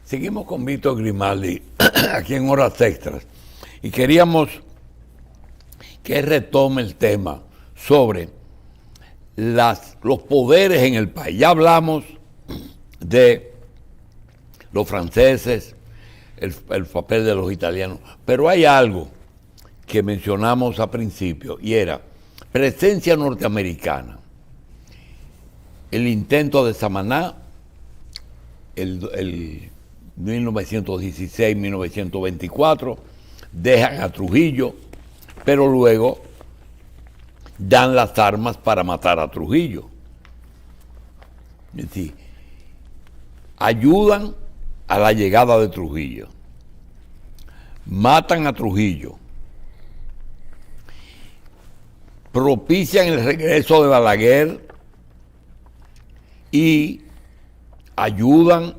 Seguimos con Víctor Grimaldi aquí en Horas Extras y queríamos que retome el tema sobre los poderes en el país. Ya hablamos de los franceses, el papel de los italianos, pero hay algo que mencionamos al principio y era presencia norteamericana. El intento de Samaná, el 1916-1924, dejan a Trujillo, pero luego dan las armas para matar a Trujillo. Es decir, ayudan a la llegada de Trujillo, matan a Trujillo, propician el regreso de Balaguer y ayudan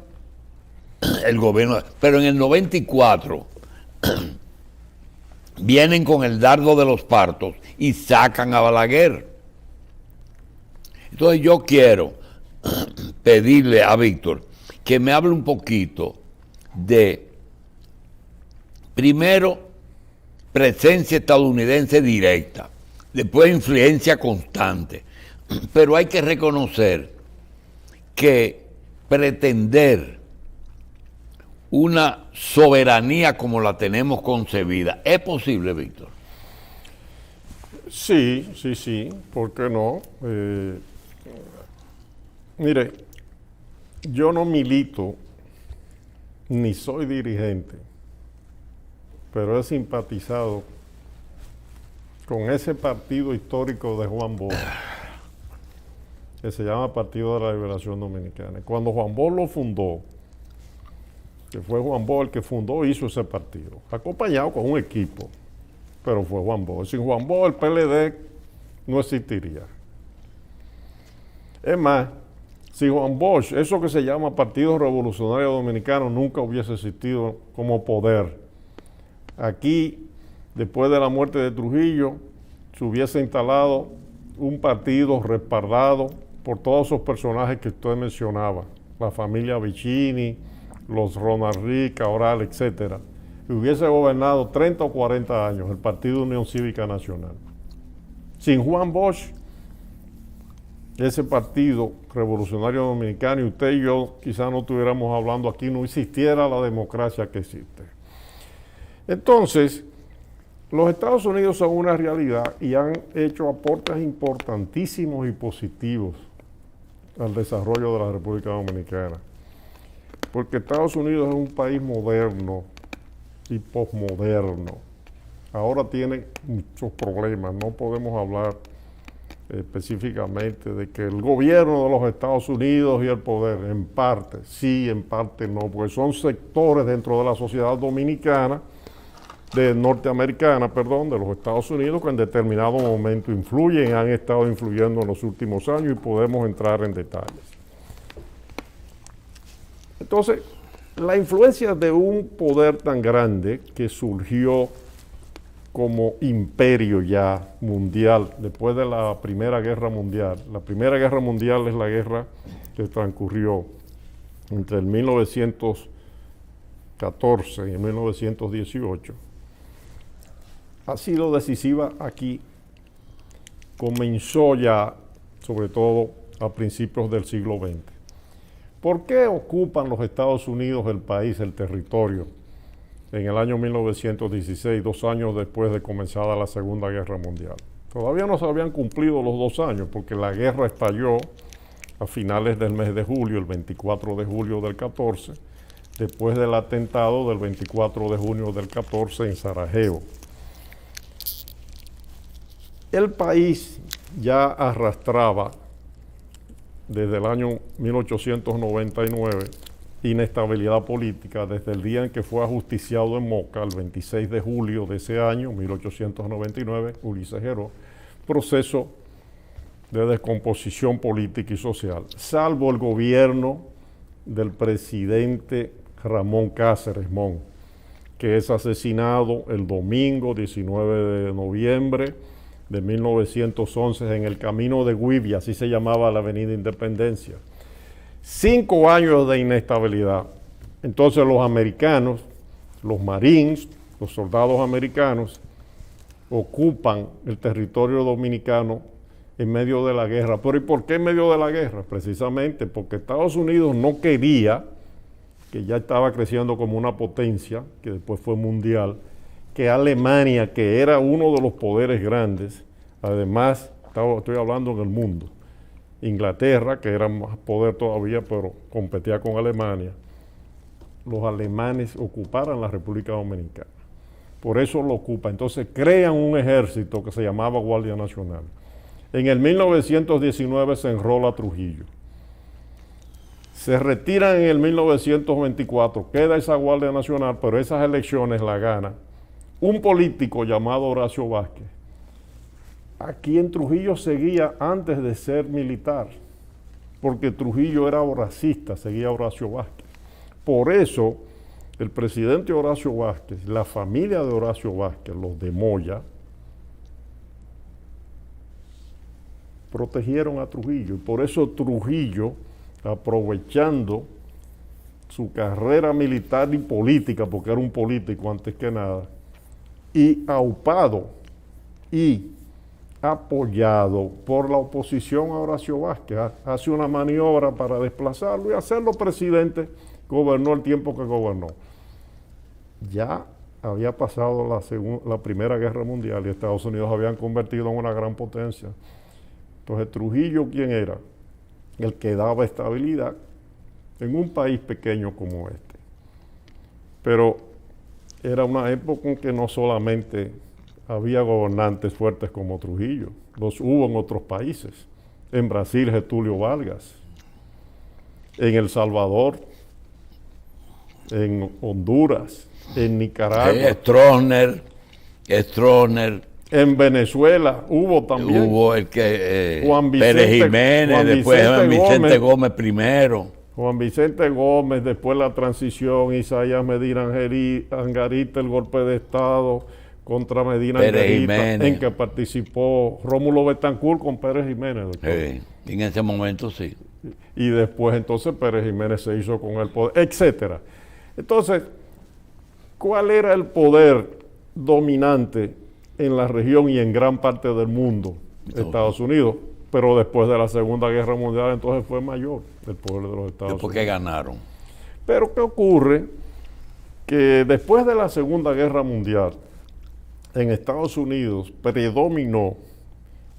el gobierno. Pero en el 94 vienen con el dardo de los partos y sacan a Balaguer. Entonces yo quiero pedirle a Víctor que me hable un poquito de, primero, presencia estadounidense directa, después influencia constante, pero hay que reconocer que pretender una soberanía como la tenemos concebida, ¿es posible, Víctor? Sí, ¿por qué no? Mire, yo no milito ni soy dirigente, pero he simpatizado con ese partido histórico de Juan Bosch, que se llama Partido de la Liberación Dominicana. Cuando Juan Bosch lo fundó, que fue Juan Bosch el que fundó, hizo ese partido, acompañado con un equipo, pero fue Juan Bosch. Sin Juan Bosch el PLD no existiría. Es más, si Juan Bosch, eso que se llama Partido Revolucionario Dominicano, nunca hubiese existido como poder. Aquí, después de la muerte de Trujillo, se hubiese instalado un partido respaldado por todos esos personajes que usted mencionaba, la familia Vicini, los Ronald Reagan, Cabral, etc. Y hubiese gobernado 30 o 40 años el Partido Unión Cívica Nacional. Sin Juan Bosch, ese Partido Revolucionario Dominicano, y usted y yo quizás no estuviéramos hablando aquí, no existiera la democracia que existe. Entonces, los Estados Unidos son una realidad y han hecho aportes importantísimos y positivos al desarrollo de la República Dominicana. Porque Estados Unidos es un país moderno y posmoderno. Ahora tiene muchos problemas, no podemos hablar específicamente de que el gobierno de los Estados Unidos y el poder, en parte sí, en parte no, porque son sectores dentro de la sociedad dominicana, norteamericana, de los Estados Unidos, que en determinado momento influyen, han estado influyendo en los últimos años y podemos entrar en detalles. Entonces, la influencia de un poder tan grande que surgió como imperio ya mundial después de la Primera Guerra Mundial. La Primera Guerra Mundial es la guerra que transcurrió entre el 1914 y el 1918. Ha sido decisiva aquí. Comenzó ya, sobre todo, a principios del siglo XX. ¿Por qué ocupan los Estados Unidos el país, el territorio, en el año 1916, 2 años después de comenzada la Segunda Guerra Mundial? Todavía no se habían cumplido los 2 años, porque la guerra estalló a finales del mes de julio, el 24 de julio del 14, después del atentado del 24 de junio del 14 en Sarajevo. El país ya arrastraba desde el año 1899 inestabilidad política desde el día en que fue ajusticiado en Moca, el 26 de julio de ese año, 1899, Ulises Geró, proceso de descomposición política y social, salvo el gobierno del presidente Ramón Cáceres Mon, que es asesinado el domingo 19 de noviembre de 1911 en el camino de Güibia, así se llamaba la avenida Independencia. 5 años de inestabilidad Entonces los americanos, los Marines, los soldados americanos, ocupan el territorio dominicano en medio de la guerra. ¿Pero y por qué en medio de la guerra? Precisamente porque Estados Unidos no quería, que ya estaba creciendo como una potencia, que después fue mundial, que Alemania, que era uno de los poderes grandes, además, estoy hablando en el mundo, Inglaterra, que era más poder todavía, pero competía con Alemania, los alemanes ocuparan la República Dominicana. Por eso lo ocupa. Entonces crean un ejército que se llamaba Guardia Nacional. En el 1919 se enrola Trujillo. Se retiran en el 1924, queda esa Guardia Nacional, pero esas elecciones la gana un político llamado Horacio Vázquez, a quien Trujillo seguía antes de ser militar, porque Trujillo era racista, seguía a Horacio Vázquez. Por eso, el presidente Horacio Vázquez, la familia de Horacio Vázquez, los de Moya, protegieron a Trujillo. Y por eso Trujillo, aprovechando su carrera militar y política, porque era un político antes que nada, y aupado y apoyado por la oposición a Horacio Vázquez, hace una maniobra para desplazarlo y hacerlo presidente. Gobernó el tiempo que gobernó. Ya había pasado la Primera Guerra Mundial y Estados Unidos habían convertido en una gran potencia. Entonces Trujillo, ¿quién era? El que daba estabilidad en un país pequeño como este. Pero era una época en que no solamente había gobernantes fuertes como Trujillo, los hubo en otros países. En Brasil, Getúlio Vargas. En El Salvador, en Honduras, en Nicaragua. Stroessner. En Venezuela hubo también. Hubo el que Pérez Jiménez, después Juan Vicente Gómez primero. Juan Vicente Gómez, después la transición, Isaías Medina Angarita, el golpe de Estado contra Medina Angarita, en que participó Rómulo Betancourt con Pérez Jiménez. En ese momento sí. Y después entonces Pérez Jiménez se hizo con el poder, etcétera. Entonces, ¿cuál era el poder dominante en la región y en gran parte del mundo? Estados Unidos. Pero después de la Segunda Guerra Mundial entonces fue mayor el poder de los Estados Unidos. Porque ganaron. Pero ¿qué ocurre? Que después de la Segunda Guerra Mundial, en Estados Unidos predominó,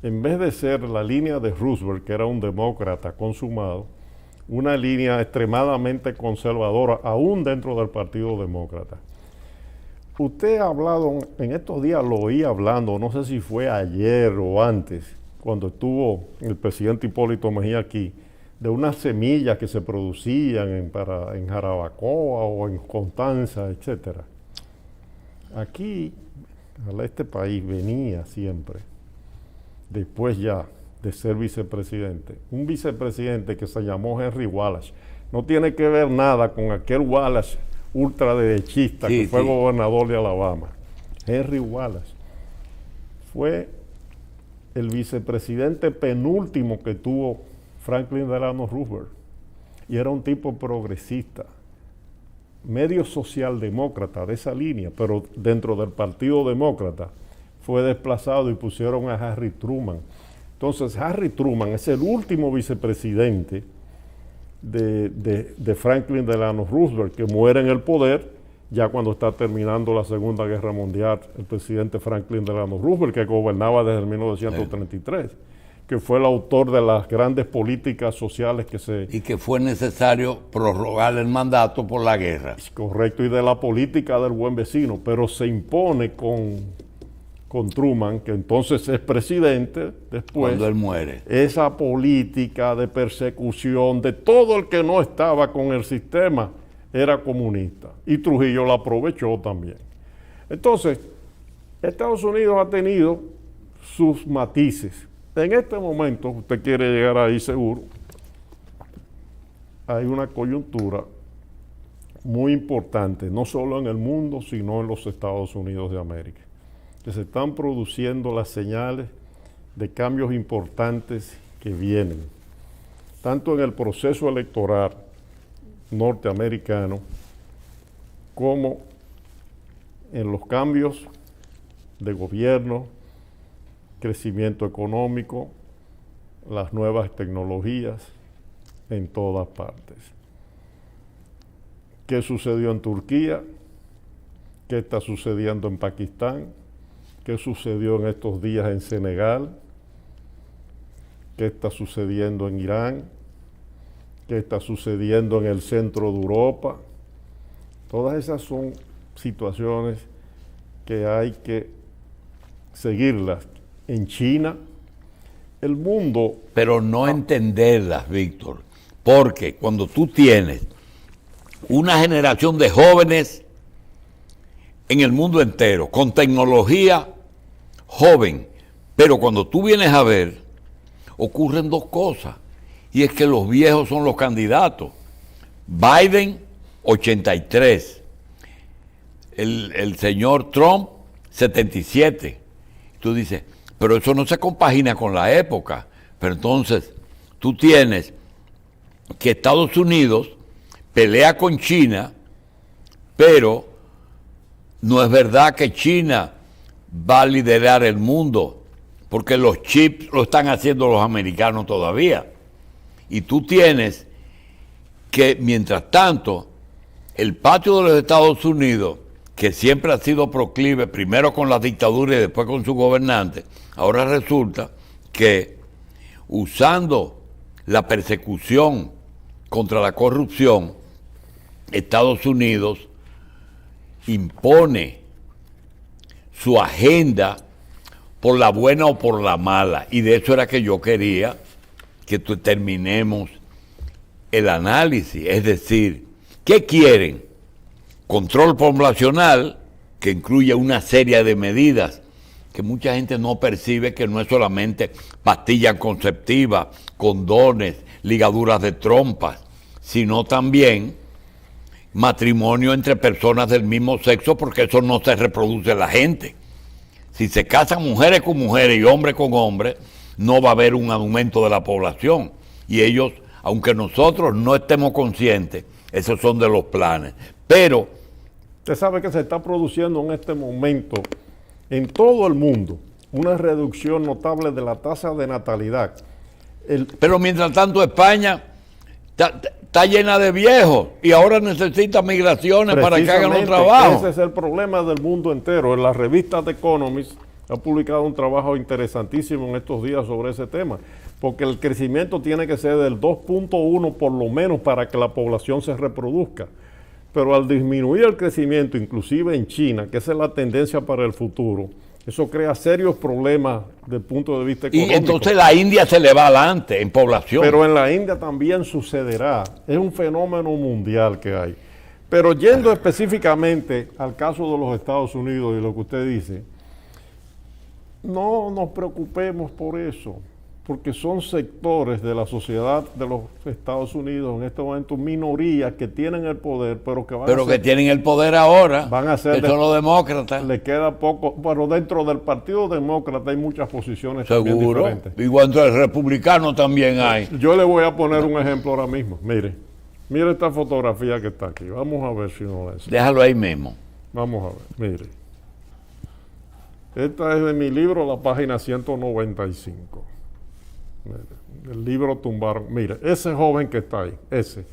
en vez de ser la línea de Roosevelt, que era un demócrata consumado, una línea extremadamente conservadora, aún dentro del Partido Demócrata. Usted ha hablado, en estos días lo oí hablando, no sé si fue ayer o antes, cuando estuvo el presidente Hipólito Mejía aquí, de unas semillas que se producían en Jarabacoa o en Constanza, etc. Aquí, a este país, venía siempre, después ya de ser vicepresidente, un vicepresidente que se llamó Henry Wallace. No tiene que ver nada con aquel Wallace ultraderechista que fue gobernador de Alabama. Henry Wallace fue el vicepresidente penúltimo que tuvo Franklin Delano Roosevelt, y era un tipo progresista, medio socialdemócrata de esa línea, pero dentro del Partido Demócrata fue desplazado y pusieron a Harry Truman. Entonces Harry Truman es el último vicepresidente de Franklin Delano Roosevelt, que muere en el poder ya cuando está terminando la Segunda Guerra Mundial, el presidente Franklin Delano Roosevelt, que gobernaba desde el 1933, que fue el autor de las grandes políticas sociales y que fue necesario prorrogar el mandato por la guerra. Correcto, y de la política del buen vecino, pero se impone con Truman, que entonces es presidente después. Cuando él muere. Esa política de persecución de todo el que no estaba con el sistema era comunista. Y Trujillo la aprovechó también. Entonces, Estados Unidos ha tenido sus matices. En este momento, usted quiere llegar ahí seguro, hay una coyuntura muy importante, no solo en el mundo, sino en los Estados Unidos de América, que se están produciendo las señales de cambios importantes que vienen, tanto en el proceso electoral norteamericano cómo en los cambios de gobierno, crecimiento económico, las nuevas tecnologías en todas partes. ¿Qué sucedió en Turquía? ¿Qué está sucediendo en Pakistán? ¿Qué sucedió en estos días en Senegal? ¿Qué está sucediendo en Irán? ¿Qué está sucediendo en el centro de Europa? Todas esas son situaciones que hay que seguirlas. En China, el mundo... Pero no entenderlas, Víctor, porque cuando tú tienes una generación de jóvenes en el mundo entero, con tecnología joven, pero cuando tú vienes a ver, ocurren dos cosas, y es que los viejos son los candidatos. Biden, 83, el señor Trump, 77. Tú dices, pero eso no se compagina con la época. Pero entonces, tú tienes que Estados Unidos pelea con China, pero no es verdad que China va a liderar el mundo, porque los chips lo están haciendo los americanos todavía. Y tú tienes que, mientras tanto, el patio de los Estados Unidos, que siempre ha sido proclive, primero con la dictadura y después con su gobernante, ahora resulta que usando la persecución contra la corrupción, Estados Unidos impone su agenda por la buena o por la mala. Y de eso era que yo quería que terminemos el análisis. Es decir, ¿qué quieren? Control poblacional, que incluye una serie de medidas que mucha gente no percibe, que no es solamente pastillas conceptivas, condones, ligaduras de trompas, sino también matrimonio entre personas del mismo sexo, porque eso no se reproduce en la gente. Si se casan mujeres con mujeres y hombres con hombres, no va a haber un aumento de la población. Y ellos, aunque nosotros no estemos conscientes, esos son de los planes. Pero usted sabe que se está produciendo en este momento en todo el mundo una reducción notable de la tasa de natalidad. Pero mientras tanto España está llena de viejos y ahora necesita migraciones para que hagan los trabajos. Ese es el problema del mundo entero. En la revista The Economist ha publicado un trabajo interesantísimo en estos días sobre ese tema, porque el crecimiento tiene que ser del 2.1 por lo menos para que la población se reproduzca. Pero al disminuir el crecimiento, inclusive en China, que esa es la tendencia para el futuro, eso crea serios problemas desde el punto de vista económico. Y entonces la India se le va adelante en población. Pero en la India también sucederá. Es un fenómeno mundial que hay. Pero yendo específicamente al caso de los Estados Unidos y lo que usted dice, no nos preocupemos por eso, porque son sectores de la sociedad de los Estados Unidos en este momento, minorías que tienen el poder, pero que tienen el poder ahora, van a ser que son los demócratas. Le queda poco, pero dentro del Partido Demócrata hay muchas posiciones también diferentes. Igual entre el republicano también hay. Yo le voy a poner un ejemplo ahora mismo. Mire esta fotografía que está aquí. Vamos a ver si no la es. Déjalo ahí mismo. Vamos a ver, mire. Esta es de mi libro, la página 195. El libro tumbaron. Mire, ese joven que está ahí, ese.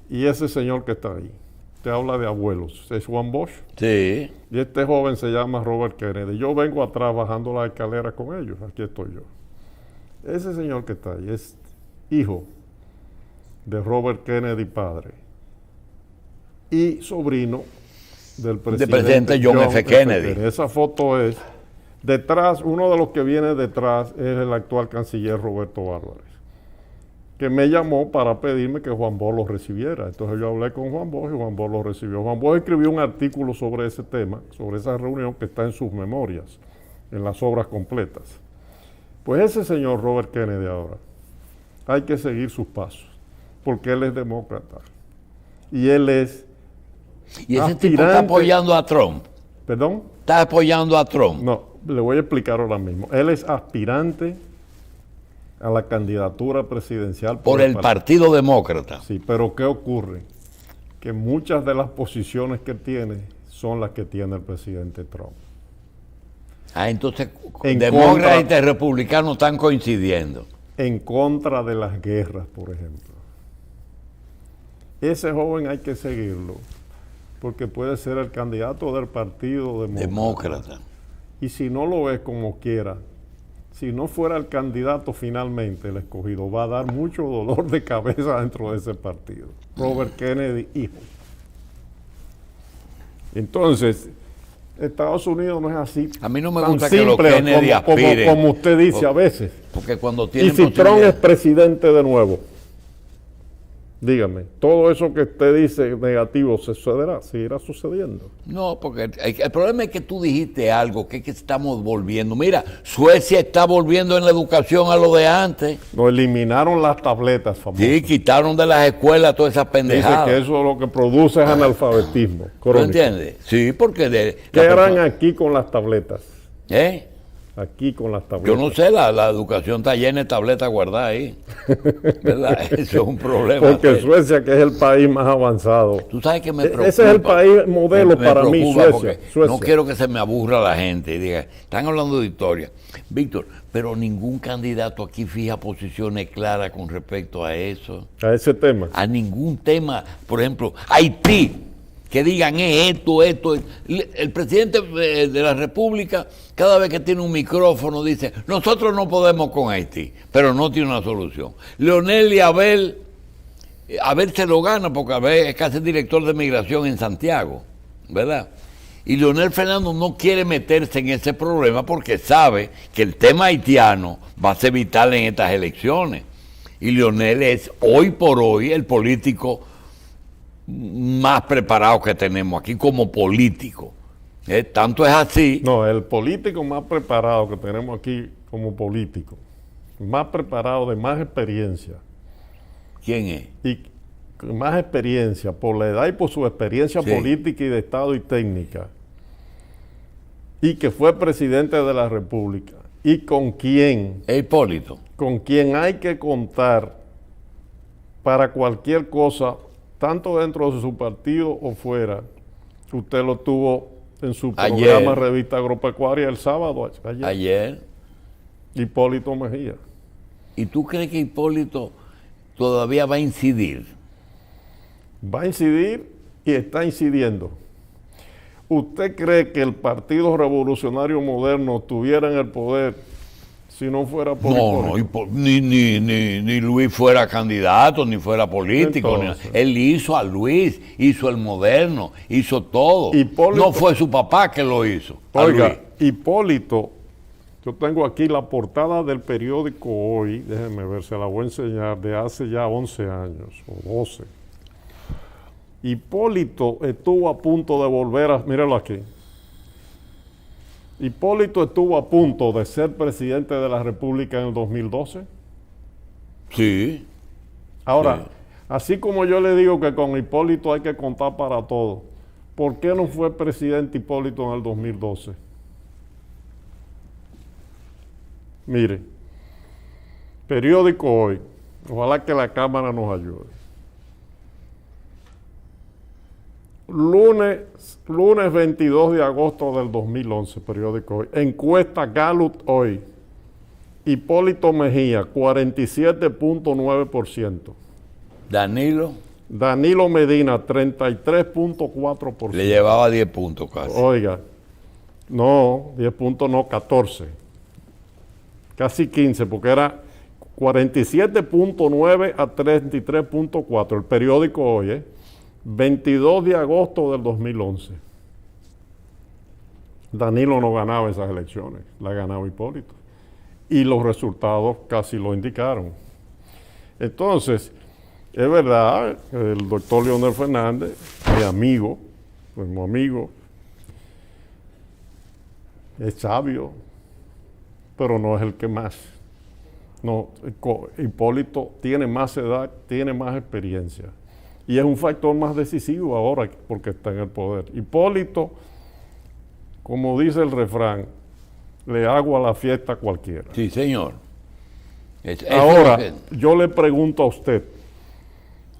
Y ese señor que está ahí. Te habla de abuelos. ¿Es Juan Bosch? Sí. Y este joven se llama Robert Kennedy. Yo vengo atrás bajando la escalera con ellos. Aquí estoy yo. Ese señor que está ahí es hijo de Robert Kennedy padre y sobrino del presidente John F. Kennedy. Esa foto es detrás, uno de los que viene detrás es el actual canciller Roberto Álvarez, que me llamó para pedirme que Juan Bosch lo recibiera. Entonces yo hablé con Juan Bosch y Juan Bosch lo recibió. Juan Bosch escribió un artículo sobre ese tema, sobre esa reunión que está en sus memorias, en las obras completas. Pues ese señor Robert Kennedy ahora, hay que seguir sus pasos, porque él es demócrata. Y él es ¿Y ese tipo está apoyando a Trump? ¿Perdón? ¿Está apoyando a Trump? No, le voy a explicar ahora mismo. Él es aspirante a la candidatura presidencial por el Partido Demócrata. Sí, pero ¿qué ocurre? que muchas de las posiciones que tiene son las que tiene el presidente Trump. Entonces, En demócratas contra- y republicanos están coincidiendo. En contra de las guerras, por ejemplo. Ese joven hay que seguirlo, porque puede ser el candidato del partido Demócrata. Y si no lo es como quiera, si no fuera el candidato finalmente el escogido, va a dar mucho dolor de cabeza dentro de ese partido. Robert Kennedy, hijo. Entonces, Estados Unidos no es así. A mí no me tan gusta que los simple Kennedy aspiren. como usted dice a veces. Porque cuando Y tienen si Trump posibilidad- es presidente de nuevo, dígame, todo eso que usted dice negativo se sucederá, seguirá sucediendo. No, porque el problema es que tú dijiste algo, que es que estamos volviendo. Mira, Suecia está volviendo en la educación a lo de antes. Nos eliminaron las tabletas famosas. Sí, quitaron de las escuelas todas esas Dice pendejadas. que eso lo que produce es analfabetismo ¿Tú crónico. entiendes? Sí, porque ¿Qué harán aquí con las tabletas? ¿Eh? Aquí con las Yo tabletas. no sé, la educación está llena de tabletas guardadas ahí. ¿Verdad? Eso es un problema. Porque Suecia, que es el país más avanzado. Tú sabes que me preocupa. Ese es el país modelo Me para mí, preocupa Suecia. porque no quiero que se me aburra la gente y diga, están hablando de historia. Víctor, pero ningún candidato aquí fija posiciones claras con respecto a eso. A ese tema. A ningún tema. Por ejemplo, Haití, que digan esto. El presidente de la República, cada vez que tiene un micrófono, dice, nosotros no podemos con Haití, pero no tiene una solución. Leonel y Abel se lo gana porque Abel es casi director de migración en Santiago, ¿verdad? Y Leonel Fernández no quiere meterse en ese problema porque sabe que el tema haitiano va a ser vital en estas elecciones. Y Leonel es hoy por hoy el político más preparado que tenemos aquí como político. Tanto es así. No, el político más preparado que tenemos aquí como político, más preparado, de más experiencia, ¿Quién es? y más experiencia por la edad y por su experiencia Sí. política y de Estado y técnica, y que fue presidente de la República, y con quien Hipólito. hay que contar para cualquier cosa, tanto dentro de su partido o fuera. Usted lo tuvo en su Ayer. programa Revista Agropecuaria el sábado, Ayer. Hipólito Mejía. ¿Y tú crees que Hipólito todavía va a incidir? Va a incidir y está incidiendo. ¿Usted cree que el Partido Revolucionario Moderno estuviera en el poder si no fuera por No, Hipólito? ni Luis fuera candidato, ni fuera político. Entonces. Él hizo a Luis, hizo el Moderno, hizo todo. Hipólito- No fue su papá que lo hizo. a Oiga, Luis. Hipólito, yo tengo aquí la portada del periódico Hoy, déjenme ver, se la voy a enseñar, de hace ya 11 años o 12. Hipólito estuvo a punto de volver a, míralo aquí. Hipólito estuvo a punto de ser presidente de la República en el 2012. Sí. Ahora, Sí. así como yo le digo que con Hipólito hay que contar para todo, ¿por qué no fue presidente Hipólito en el 2012? Mire, periódico Hoy, ojalá que la Cámara nos ayude. Lunes 22 de agosto del 2011, periódico Hoy. Encuesta Gallup Hoy. Hipólito Mejía, 47.9%. Danilo Danilo Medina, 33.4%. le llevaba 10 puntos casi. Oiga, no, 10 puntos no, 14. Casi 15, porque era 47.9 a 33.4. El periódico Hoy, 22 de agosto del 2011. Danilo no ganaba esas elecciones, la ganaba Hipólito. Y los resultados casi lo indicaron. Entonces, es verdad, el doctor Leonel Fernández, mi amigo, como amigo, es sabio, pero no es el que más. No, Hipólito tiene más edad, tiene más experiencia. Y es un factor más decisivo ahora porque está en el poder. Hipólito, como dice el refrán, le hago a la fiesta a cualquiera. Sí, señor. Eso Ahora, es lo que- yo le pregunto a usted,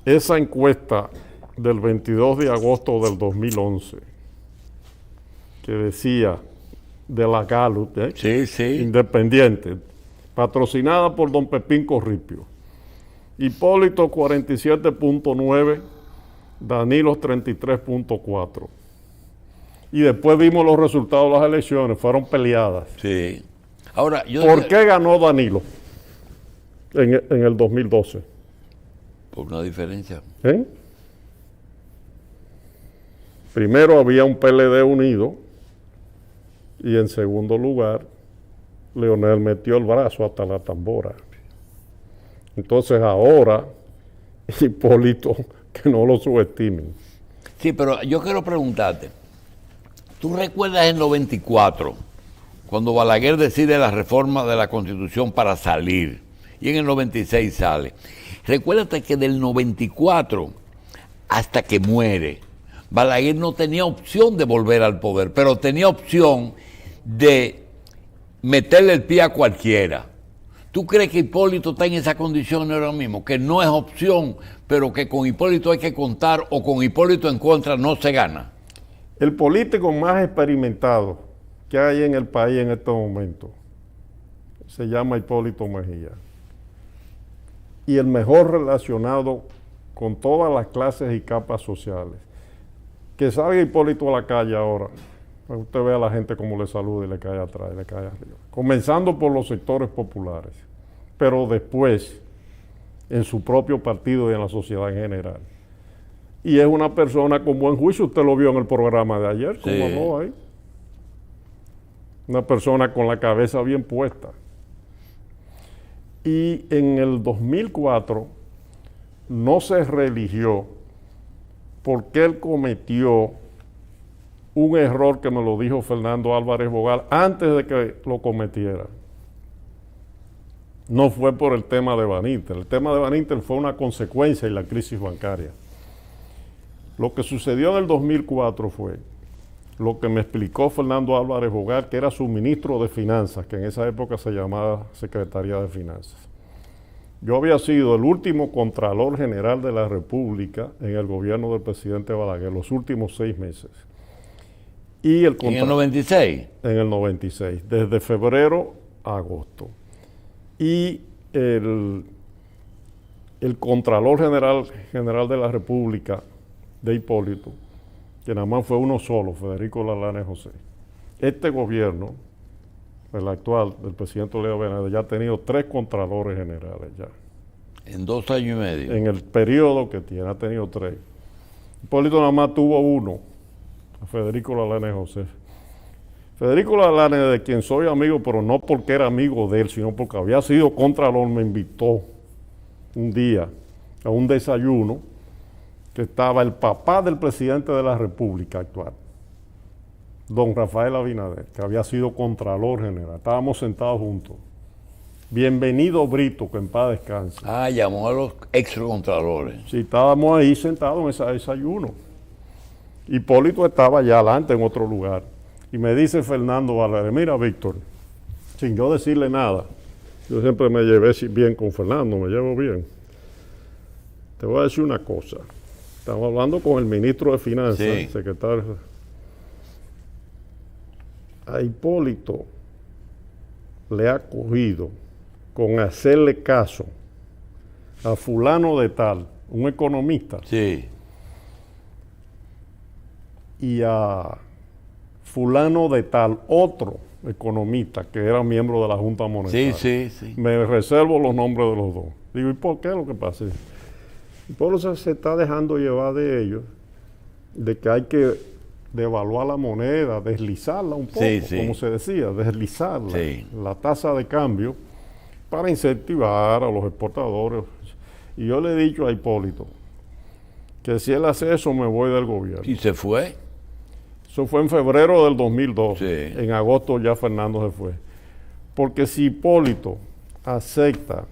esa encuesta del 22 de agosto del 2011, que decía, de la Gallup, Sí, sí. independiente, patrocinada por don Pepín Corripio. Hipólito 47.9, Danilo 33.4. Y después vimos los resultados de las elecciones, fueron peleadas. Sí. Ahora, ¿Por qué ganó Danilo en el 2012? Por una diferencia. Primero había un PLD unido y en segundo lugar, Leonel metió el brazo hasta la tambora. Entonces ahora, Hipólito, que no lo subestimen. Sí, pero yo quiero preguntarte, ¿tú recuerdas en 94, cuando Balaguer decide la reforma de la Constitución para salir, y en el 96 sale? Recuérdate que del 94 hasta que muere, Balaguer no tenía opción de volver al poder, pero tenía opción de meterle el pie a cualquiera. ¿Tú crees que Hipólito está en esa condición ahora mismo? Que no es opción, pero que con Hipólito hay que contar, o con Hipólito en contra no se gana. El político más experimentado que hay en el país en este momento se llama Hipólito Mejía. Y el mejor relacionado con todas las clases y capas sociales. Que salga Hipólito a la calle ahora, para que usted vea a la gente cómo le saluda y le cae atrás y le cae arriba. Comenzando por los sectores populares, pero después en su propio partido y en la sociedad en general. Y es una persona con buen juicio, usted lo vio en el programa de ayer, como Sí. habló ahí. Una persona con la cabeza bien puesta. Y en el 2004 no se reeligió porque él cometió un error que me lo dijo Fernando Álvarez Bogal antes de que lo cometiera. No fue por el tema de Van Inter. El tema de Van Inter fue una consecuencia de la crisis bancaria. Lo que sucedió en el 2004 fue lo que me explicó Fernando Álvarez Bogal, que era su ministro de Finanzas, que en esa época se llamaba Secretaría de Finanzas. Yo había sido el último Contralor General de la República en el gobierno del presidente Balaguer, los últimos 6 meses. Y ¿En el 96? En el 96, desde febrero a agosto. Y el Contralor General de la República de Hipólito, que nada más fue uno solo, Federico Lalane José. Este gobierno, el actual, del presidente Leo Benavides, ya ha tenido 3 contralores generales ya. En 2 años y medio. En el periodo que tiene, ha tenido 3. Hipólito nada más tuvo uno, Federico Lalane José. Federico Lalane, de quien soy amigo, pero no porque era amigo de él, sino porque había sido contralor, me invitó un día a un desayuno que estaba el papá del presidente de la República actual, don Rafael Abinader, que había sido contralor general. Estábamos sentados juntos. Bienvenido Brito, que en paz descanse. Ah, llamó a los excontralores. Sí, estábamos ahí sentados en ese desayuno. Hipólito estaba allá adelante en otro lugar. Y me dice Fernando Valer, mira Víctor, sin yo decirle nada, yo siempre me llevé bien con Fernando, me llevo bien. Te voy a decir una cosa. Estamos hablando con el ministro de Finanzas, Sí. secretario. A Hipólito le ha cogido con hacerle caso a fulano de tal, un economista, Sí. y a fulano de tal, otro economista que era miembro de la Junta Monetaria. Sí, sí, sí. Me reservo los nombres de los dos. Digo, ¿y por qué lo que pasa? Hipólito se está dejando llevar de ellos, de que hay que devaluar la moneda, deslizarla un poco, Sí, sí. como se decía, deslizarla, Sí. la tasa de cambio, para incentivar a los exportadores. Y yo le he dicho a Hipólito que si él hace eso, me voy del gobierno. Y se fue. Eso fue en febrero del 2002. Sí. En agosto ya Fernando se fue. Porque si Hipólito acepta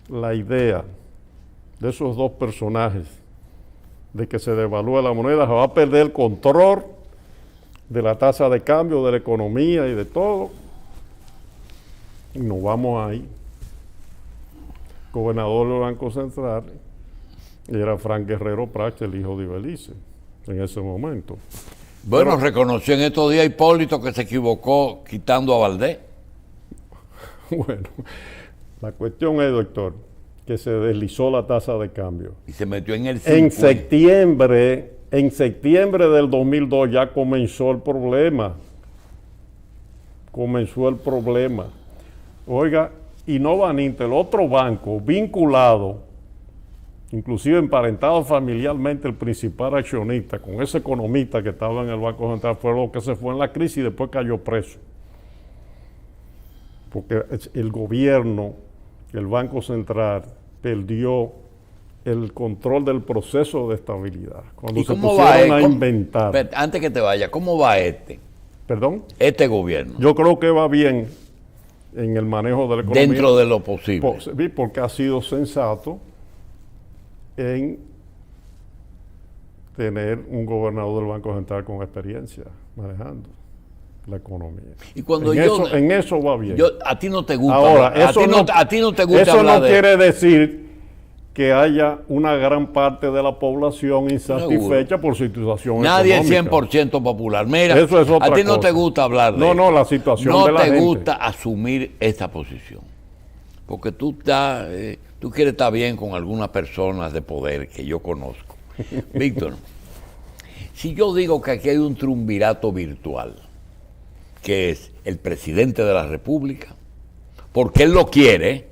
la idea de esos dos personajes de que se devalúe la moneda, se va a perder el control de la tasa de cambio, de la economía y de todo. Y nos vamos ahí. Gobernador del Banco Central era Frank Guerrero Prats, el hijo de Ibelice, en ese momento. Bueno, reconoció en estos días Hipólito que se equivocó quitando a Valdés. Bueno, la cuestión es, doctor, que se deslizó la tasa de cambio. Y se metió en el 50. En septiembre del 2002 ya comenzó el problema. Oiga, y no Baninter, el otro banco vinculado, inclusive emparentado familiarmente, el principal accionista con ese economista que estaba en el Banco Central, fue lo que se fue en la crisis y después cayó preso. Porque el gobierno, el Banco Central, perdió el control del proceso de estabilidad. Cuando se pusieron a inventar. Antes que te vaya, ¿cómo va ¿Perdón? este gobierno? Yo creo que va bien en el manejo de la economía. Dentro de lo posible. Porque ha sido sensato en tener un gobernador del Banco Central con experiencia manejando la economía. Y cuando en eso va bien. A ti no te gusta. Ahora, a ti no te gusta eso hablar no quiere decir que haya una gran parte de la población insatisfecha por su situación Nadie económica. es 100% popular. Mira, eso es otra a ti no cosa. te gusta hablar de No, eso. no, la situación no de la gente. No te gusta asumir esta posición. Porque tú quieres estar bien con algunas personas de poder que yo conozco. Víctor, si yo digo que aquí hay un triunvirato virtual, que es el presidente de la República, porque él lo quiere,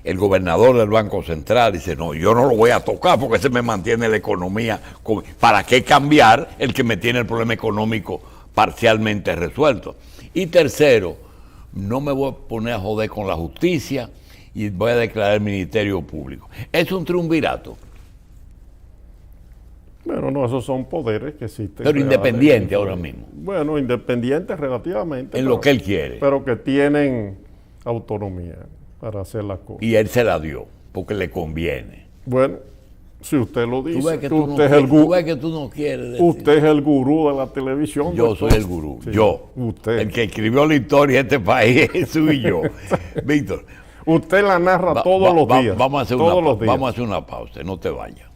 el gobernador del Banco Central dice, no, yo no lo voy a tocar porque ese me mantiene la economía. ¿Para qué cambiar el que me tiene el problema económico parcialmente resuelto? Y tercero, no me voy a poner a joder con la justicia y voy a declarar el Ministerio Público. Es un triunvirato. Bueno, no, esos son poderes que existen. Pero independiente ahora mismo. Bueno, independientes relativamente. En lo que él quiere. Pero que tienen autonomía para hacer las cosas. Y él se la dio, porque le conviene. Bueno, si usted lo dice, usted que tú no quieres decir. Usted es el gurú de la televisión. Yo soy el gurú. Sí, usted. El que escribió la historia de este país soy yo. Víctor. Usted la narra todos los días. Vamos a hacer una pausa, no te vayas.